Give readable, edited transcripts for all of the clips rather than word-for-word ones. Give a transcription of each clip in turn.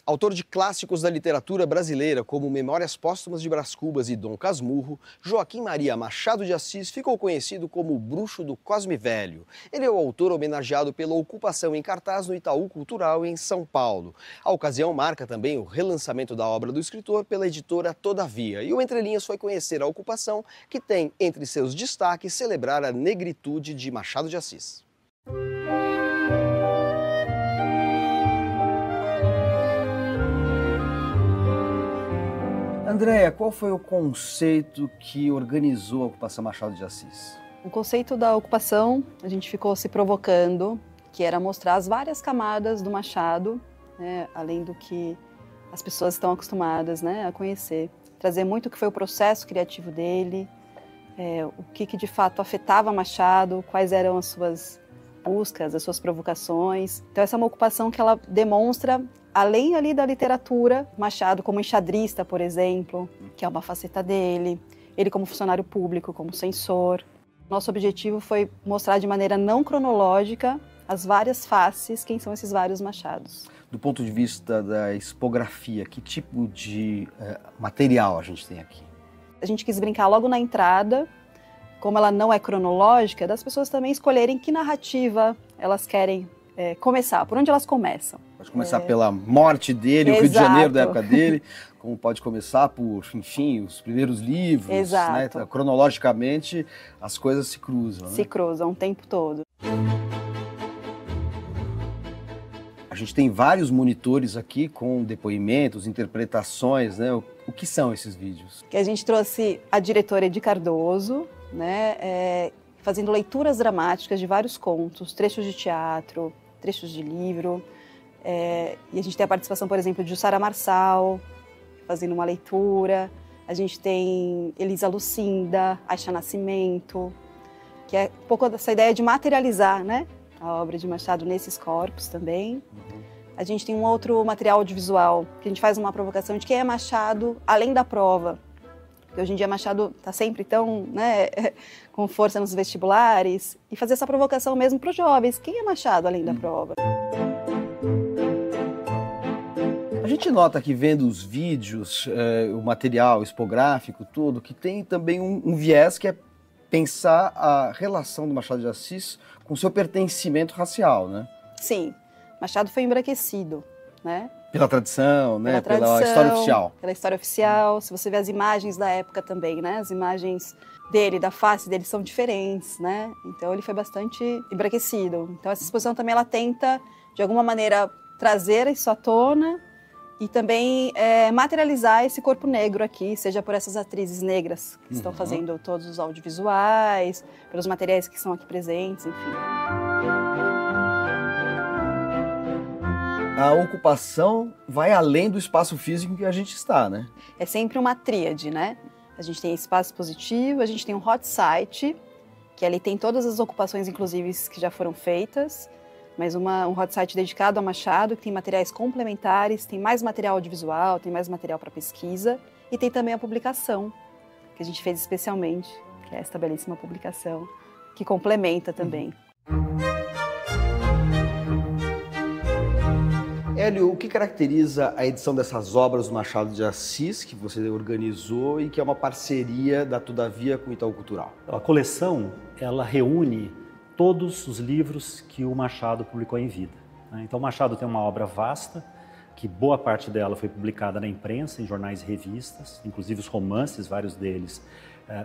Autor de clássicos da literatura brasileira, como Memórias Póstumas de Brás Cubas e Dom Casmurro, Joaquim Maria Machado de Assis ficou conhecido como o Bruxo do Cosme Velho. Ele é o autor homenageado pela ocupação em cartaz no Itaú Cultural, em São Paulo. A ocasião marca também o relançamento da obra do escritor pela editora Todavia. E o Entre Linhas foi conhecer a ocupação, que tem entre seus destaques celebrar a negritude de Machado de Assis. Andréia, qual foi o conceito que organizou a ocupação Machado de Assis? O conceito da ocupação, a gente ficou se provocando, que era mostrar as várias camadas do Machado, né, além do que as pessoas estão acostumadas, né, a conhecer. Trazer muito o que foi o processo criativo dele, o que de fato afetava Machado, quais eram as suas buscas, as suas provocações. Então essa é uma ocupação que ela demonstra, além ali da literatura, Machado como enxadrista, por exemplo, que é uma faceta dele, ele como funcionário público, como censor. Nosso objetivo foi mostrar de maneira não cronológica as várias faces, quem são esses vários Machados. Do ponto de vista da expografia, que tipo de material a gente tem aqui? A gente quis brincar logo na entrada, como ela não é cronológica, das pessoas também escolherem que narrativa elas querem começar, por onde elas começam. Pode começar pela morte dele, o Rio de Janeiro da época dele, como pode começar por, enfim, os primeiros livros. Exato. Né? Então, cronologicamente, as coisas se cruzam. Se cruzam o tempo todo. A gente tem vários monitores aqui com depoimentos, interpretações, né? O que são esses vídeos? Que a gente trouxe a diretora Edi Cardoso, né? Fazendo leituras dramáticas de vários contos, trechos de teatro, trechos de livro. E a gente tem a participação, por exemplo, de Jussara Marçal, fazendo uma leitura. A gente tem Elisa Lucinda, Aisha Nascimento, que é um pouco dessa ideia de materializar, né, a obra de Machado nesses corpos também. A gente tem um outro material audiovisual, que a gente faz uma provocação de quem é Machado além da prova. Porque hoje em dia Machado está sempre tão, né, com força nos vestibulares, e fazer essa provocação mesmo para os jovens. Quem é Machado além da prova? A gente nota aqui, vendo os vídeos, o material expográfico, tudo, que tem também um viés que é pensar a relação do Machado de Assis com seu pertencimento racial, né? Sim, Machado foi embranquecido, né? Pela tradição, né? Pela história oficial. Pela história oficial. Se você vê as imagens da época também, né? As imagens dele, da face dele são diferentes, né? Então ele foi bastante embranquecido. Então essa exposição também ela tenta, de alguma maneira, trazer isso à tona e também materializar esse corpo negro aqui, seja por essas atrizes negras que estão fazendo todos os audiovisuais, pelos materiais que são aqui presentes, enfim. A ocupação vai além do espaço físico em que a gente está, né? É sempre uma tríade, né? A gente tem espaço positivo, a gente tem um hot site, que ali tem todas as ocupações, inclusive, que já foram feitas, mas um hot site dedicado a Machado, que tem materiais complementares, tem mais material audiovisual, tem mais material para pesquisa, e tem também a publicação, que a gente fez especialmente, que é esta belíssima publicação, que complementa também. Hélio, o que caracteriza a edição dessas obras do Machado de Assis, que você organizou e que é uma parceria da Todavia com o Itaú Cultural? A coleção, ela reúne todos os livros que o Machado publicou em vida. Então, o Machado tem uma obra vasta, que boa parte dela foi publicada na imprensa, em jornais e revistas, inclusive os romances, vários deles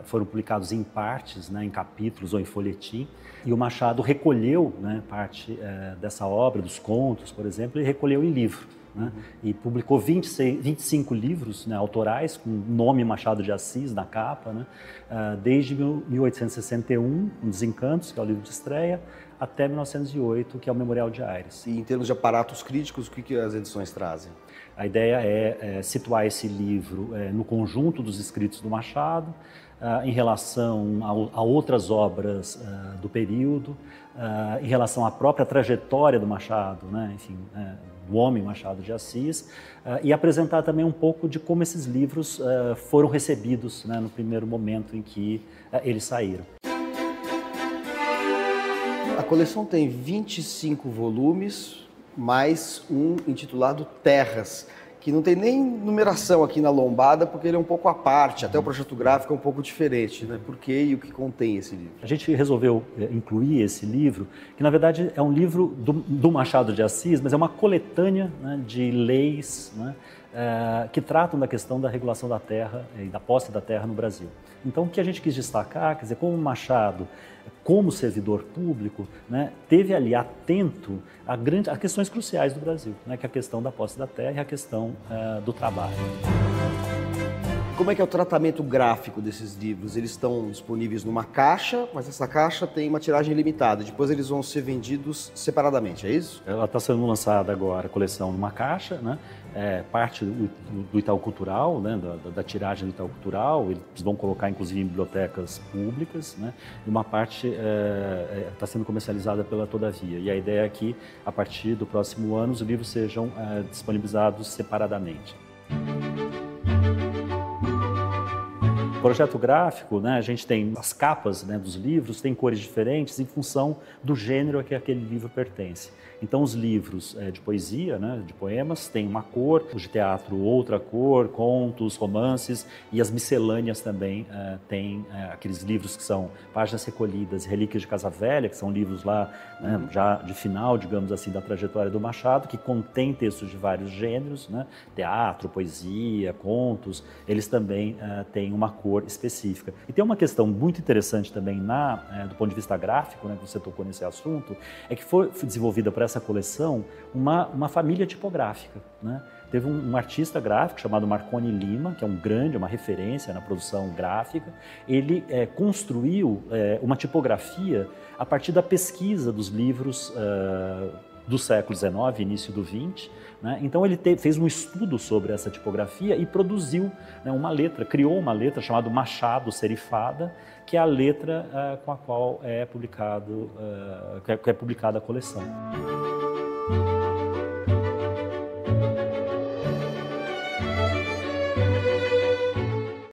foram publicados em partes, né, em capítulos ou em folhetim. E o Machado recolheu, né, parte dessa obra, dos contos, por exemplo, e recolheu em livro. Né, e publicou 25 livros, né, autorais, com o nome Machado de Assis na capa, né, desde 1861, um Desencantos, que é o livro de estreia, até 1908, que é o Memorial de Aires. E em termos de aparatos críticos, o que as edições trazem? A ideia é situar esse livro no conjunto dos escritos do Machado, em relação a outras obras do período, em relação à própria trajetória do Machado, né? Enfim, do homem Machado de Assis, e apresentar também um pouco de como esses livros foram recebidos, né, no primeiro momento em que eles saíram. A coleção tem 25 volumes, mais um intitulado Terras, que não tem nem numeração aqui na lombada, porque ele é um pouco à parte, até o projeto gráfico é um pouco diferente, né? Por quê e o que contém esse livro? A gente resolveu incluir esse livro, que na verdade é um livro do Machado de Assis, mas é uma coletânea, né, de leis, né, que tratam da questão da regulação da terra e da posse da terra no Brasil. Então, o que a gente quis destacar, quer dizer, como Machado, como servidor público, né, teve ali atento a questões cruciais do Brasil, né, que é a questão da posse da terra e a questão do trabalho. Como é que é o tratamento gráfico desses livros? Eles estão disponíveis numa caixa, mas essa caixa tem uma tiragem limitada. Depois eles vão ser vendidos separadamente, é isso? Ela está sendo lançada agora, a coleção numa caixa, né? Parte do Itaú Cultural, né? da tiragem do Itaú Cultural. Eles vão colocar, inclusive, em bibliotecas públicas, né? E uma parte está sendo comercializada pela Todavia. E a ideia é que, a partir do próximo ano, os livros sejam disponibilizados separadamente. Projeto gráfico, né, a gente tem as capas, né, dos livros, tem cores diferentes em função do gênero a que aquele livro pertence. Então, os livros de poesia, né, de poemas, têm uma cor, os de teatro outra cor, contos, romances, e as miscelâneas também têm aqueles livros que são Páginas Recolhidas e Relíquias de Casa Velha, que são livros lá, né, já de final, digamos assim, da trajetória do Machado, que contém textos de vários gêneros, né, teatro, poesia, contos, eles também têm uma cor específica. E tem uma questão muito interessante também do ponto de vista gráfico, né, que você tocou nesse assunto, é que foi desenvolvida por essa coleção uma família tipográfica, né? Teve um artista gráfico chamado Marconi Lima, que é uma referência na produção gráfica. Ele construiu uma tipografia a partir da pesquisa dos livros do século XIX, início do XX, né? Então ele fez um estudo sobre essa tipografia e produziu, né, criou uma letra chamada Machado Serifada, que é a letra com a qual é publicada a coleção.